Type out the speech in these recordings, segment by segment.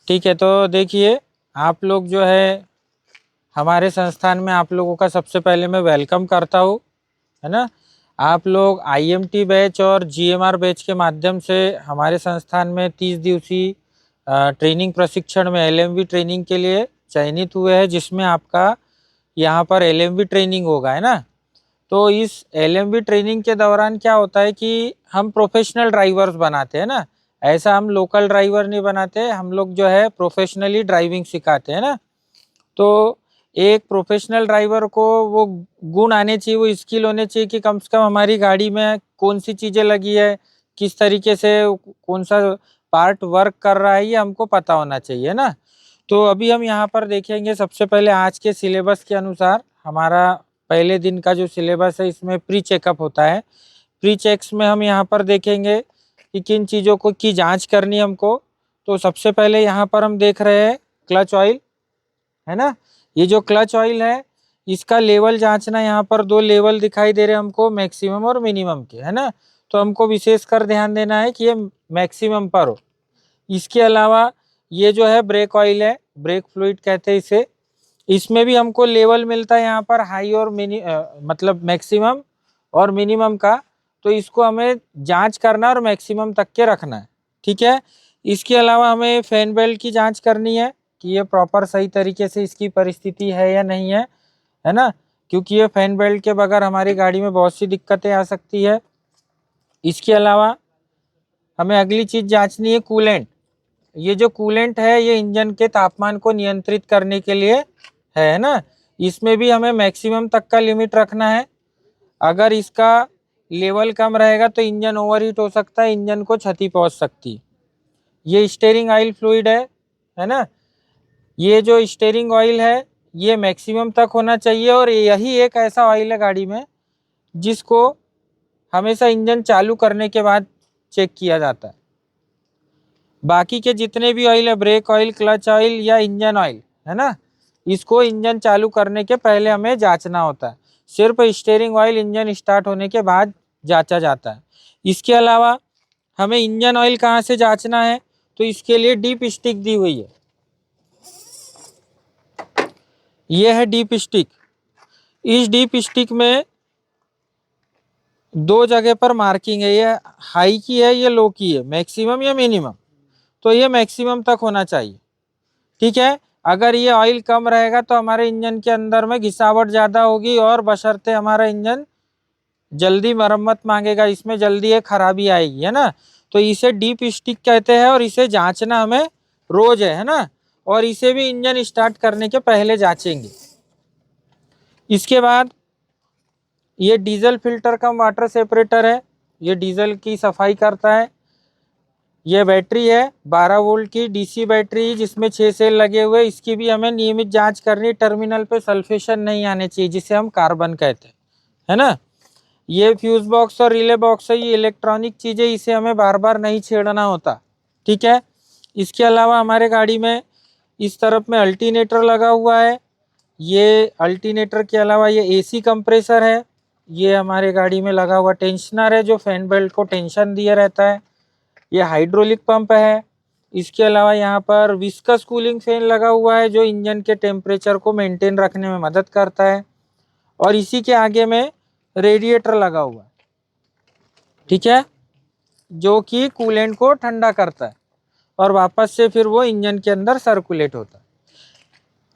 ठीक है, तो देखिए आप लोग जो है हमारे संस्थान में आप लोगों का सबसे पहले मैं वेलकम करता हूँ, है ना। आप लोग आईएमटी बैच और जीएमआर बैच के माध्यम से हमारे संस्थान में 30 दिवसीय ट्रेनिंग प्रशिक्षण में एलएमवी ट्रेनिंग के लिए चयनित हुए हैं, जिसमें आपका यहाँ पर एलएमवी ट्रेनिंग होगा, है ना। तो इस एलएमवी ट्रेनिंग के दौरान क्या होता है कि हम प्रोफेशनल ड्राइवर्स बनाते हैं ना। ऐसा हम लोकल ड्राइवर नहीं बनाते, हम लोग जो है प्रोफेशनली ड्राइविंग सिखाते हैं ना। तो एक प्रोफेशनल ड्राइवर को वो गुण आने चाहिए, वो स्किल होने चाहिए कि कम से कम हमारी गाड़ी में कौन सी चीज़ें लगी है, किस तरीके से कौन सा पार्ट वर्क कर रहा है, ये हमको पता होना चाहिए ना। तो अभी हम यहाँ पर देखेंगे सबसे पहले आज के सिलेबस के अनुसार हमारा पहले दिन का जो सिलेबस है, इसमें प्री चेकअप होता है। प्री चेक्स में हम यहाँ पर देखेंगे कि किन चीज़ों को की जांच करनी है हमको। तो सबसे पहले यहाँ पर हम देख रहे हैं क्लच ऑयल, है ना। ये जो क्लच ऑयल है इसका लेवल जांचना, यहाँ पर 2 लेवल दिखाई दे रहे हैं हमको, मैक्सिमम और मिनिमम के, है ना। तो हमको विशेष कर ध्यान देना है कि ये मैक्सिमम पर हो। इसके अलावा ये जो है ब्रेक ऑयल है, ब्रेक फ्लूइड कहते हैं इसे, इसमें भी हमको लेवल मिलता है यहाँ पर हाई और मतलब मैक्सिमम और मिनिमम का। तो इसको हमें जांच करना और मैक्सिमम तक के रखना है, ठीक है। इसके अलावा हमें फैन बेल्ट की जांच करनी है कि ये प्रॉपर सही तरीके से इसकी परिस्थिति है या नहीं है ना। क्योंकि ये फैन बेल्ट के बगैर हमारी गाड़ी में बहुत सी दिक्कतें आ सकती है। इसके अलावा हमें अगली चीज़ जांचनी है कूलेंट। ये जो कूलेंट है ये इंजन के तापमान को नियंत्रित करने के लिए है ना। इसमें भी हमें मैक्सिमम तक का लिमिट रखना है। अगर इसका लेवल कम रहेगा तो इंजन ओवरहीट हो सकता है, इंजन को क्षति पहुंच सकती है। ये स्टीयरिंग ऑयल फ्लूइड है ना। ये जो स्टीयरिंग ऑयल है ये मैक्सिमम तक होना चाहिए, और यही एक ऐसा ऑयल है गाड़ी में जिसको हमेशा इंजन चालू करने के बाद चेक किया जाता है। बाकी के जितने भी ऑयल है, ब्रेक ऑयल, क्लच ऑयल या इंजन ऑयल, है ना, इसको इंजन चालू करने के पहले हमें जांचना होता है। सिर्फ स्टीयरिंग ऑयल इंजन स्टार्ट होने के बाद जांचा जाता है। इसके अलावा हमें इंजन ऑयल कहाँ से जांचना है, तो इसके लिए डीप स्टिक दी हुई है। ये है डीप स्टिक। इस डीप स्टिक में 2 जगह पर मार्किंग है, ये हाई की है, ये लो की है, मैक्सिमम या मिनिमम। तो ये मैक्सिमम तक होना चाहिए, ठीक है। अगर ये ऑयल कम रहेगा तो हमारे इंजन के अंदर में घिसावट ज़्यादा होगी, और बशर्ते हमारा इंजन जल्दी मरम्मत मांगेगा, इसमें जल्दी एक खराबी आएगी, है ना। तो इसे डीप स्टिक कहते हैं, और इसे जांचना हमें रोज है ना। और इसे भी इंजन स्टार्ट करने के पहले जांचेंगे। इसके बाद ये डीजल फिल्टर कम वाटर सेपरेटर है, ये डीजल की सफाई करता है। ये बैटरी है 12 वोल्ट की डीसी बैटरी, जिसमें 6 सेल लगे हुए। इसकी भी हमें नियमित जांच करनी। टर्मिनल पे सल्फेशन नहीं आने चाहिए, जिसे हम कार्बन कहते हैं, है ना। ये फ्यूज बॉक्स और रिले बॉक्स है, ये इलेक्ट्रॉनिक चीज़ें, इसे हमें बार बार नहीं छेड़ना होता, ठीक है। इसके अलावा हमारे गाड़ी में इस तरफ में अल्टरनेटर लगा हुआ है। ये अल्टरनेटर के अलावा ये एसी कंप्रेसर है, ये हमारे गाड़ी में लगा हुआ टेंशनर है जो फैन बेल्ट को टेंशन दिया रहता है। ये हाइड्रोलिक पंप है। इसके अलावा यहाँ पर विस्कस कूलिंग फैन लगा हुआ है, जो इंजन के टेम्परेचर को मेंटेन रखने में मदद करता है। और इसी के आगे में रेडिएटर लगा हुआ है, ठीक है, जो कि कूलेंट को ठंडा करता है और वापस से फिर वो इंजन के अंदर सर्कुलेट होता है।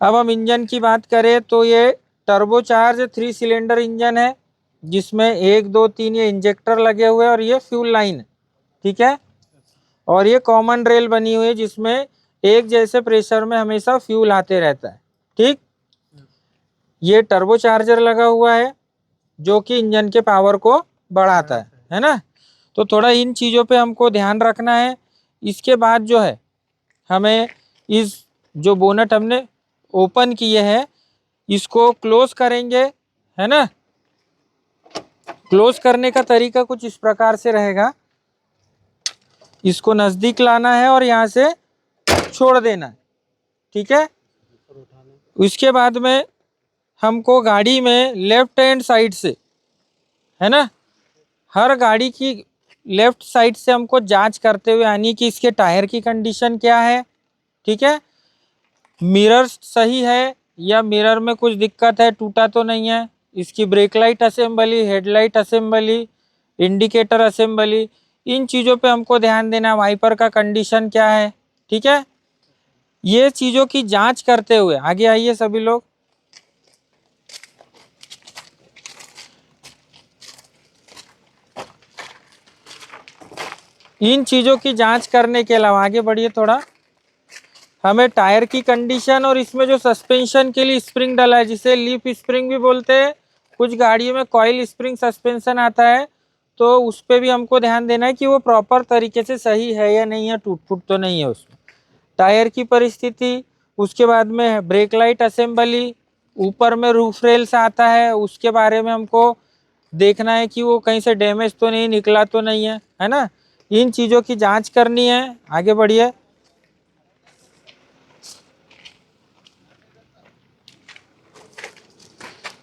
अब हम इंजन की बात करें तो ये टर्बोचार्ज 3 सिलेंडर इंजन है, जिसमें 1 2 3 ये इंजेक्टर लगे हुए हैं, और ये फ्यूल लाइन है, ठीक है। और ये कॉमन रेल बनी हुई है, जिसमें एक जैसे प्रेशर में हमेशा फ्यूल आते रहता है, ठीक। ये टर्बोचार्जर लगा हुआ है जो कि इंजन के पावर को बढ़ाता है ना। तो थोड़ा इन चीज़ों पे हमको ध्यान रखना है। इसके बाद जो है हमें इस जो बोनट हमने ओपन किए हैं इसको क्लोज करेंगे, है ना। क्लोज करने का तरीका कुछ इस प्रकार से रहेगा। इसको नज़दीक लाना है और यहाँ से छोड़ देना है, ठीक है। उसके बाद में हमको गाड़ी में लेफ्ट हैंड साइड से, है ना, हर गाड़ी की लेफ्ट साइड से हमको जांच करते हुए, यानी कि इसके टायर की कंडीशन क्या है, ठीक है। मिरर सही है या मिरर में कुछ दिक्कत है, टूटा तो नहीं है। इसकी brake light assembly, headlight assembly, indicator assembly, इन चीज़ों पे हमको ध्यान देना। वाइपर का कंडीशन क्या है, ठीक है। ये चीज़ों की जांच करते हुए आगे आइए सभी लोग। इन चीज़ों की जांच करने के अलावा आगे बढ़िए थोड़ा, हमें टायर की कंडीशन और इसमें जो सस्पेंशन के लिए स्प्रिंग डला है, जिसे लीफ स्प्रिंग भी बोलते हैं, कुछ गाड़ियों में कॉइल स्प्रिंग सस्पेंशन आता है, तो उस पर भी हमको ध्यान देना है कि वो प्रॉपर तरीके से सही है या नहीं है, टूट फूट तो नहीं है उसमें। टायर की परिस्थिति, उसके बाद में ब्रेक लाइट असेंबली, ऊपर में रूफ रेल्स आता है, उसके बारे में हमको देखना है कि वो कहीं से डैमेज तो नहीं निकला तो नहीं है ना। इन चीज़ों की जांच करनी है। आगे बढ़िए।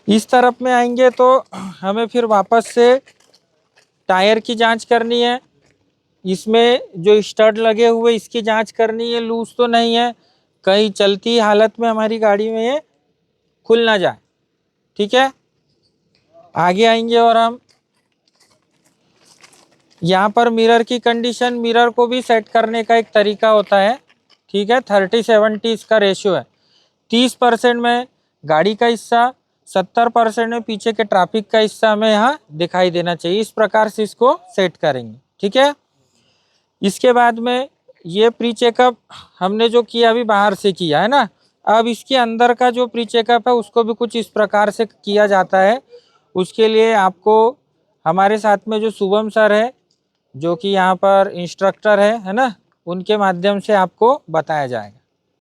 इस तरफ में आएंगे तो हमें फिर वापस से टायर की जांच करनी है। इसमें जो स्टड लगे हुए इसकी जांच करनी है, लूज तो नहीं है, कहीं चलती हालत में हमारी गाड़ी में ये खुल ना जाए, ठीक है। आगे आएंगे और हम यहाँ पर मिरर की कंडीशन, मिरर को भी सेट करने का एक तरीका होता है, ठीक है। 30-70 इसका रेशियो है। 30% में गाड़ी का हिस्सा, 70% में पीछे के ट्रैफिक का हिस्सा हमें यहाँ दिखाई देना चाहिए। इस प्रकार से इसको सेट करेंगे, ठीक है। इसके बाद में ये प्री चेकअप हमने जो किया अभी बाहर से किया है ना, अब इसके अंदर का जो प्री चेकअप है उसको भी कुछ इस प्रकार से किया जाता है। उसके लिए आपको हमारे साथ में जो शुभम सर है, जो कि यहाँ पर इंस्ट्रक्टर है ना, उनके माध्यम से आपको बताया जाएगा।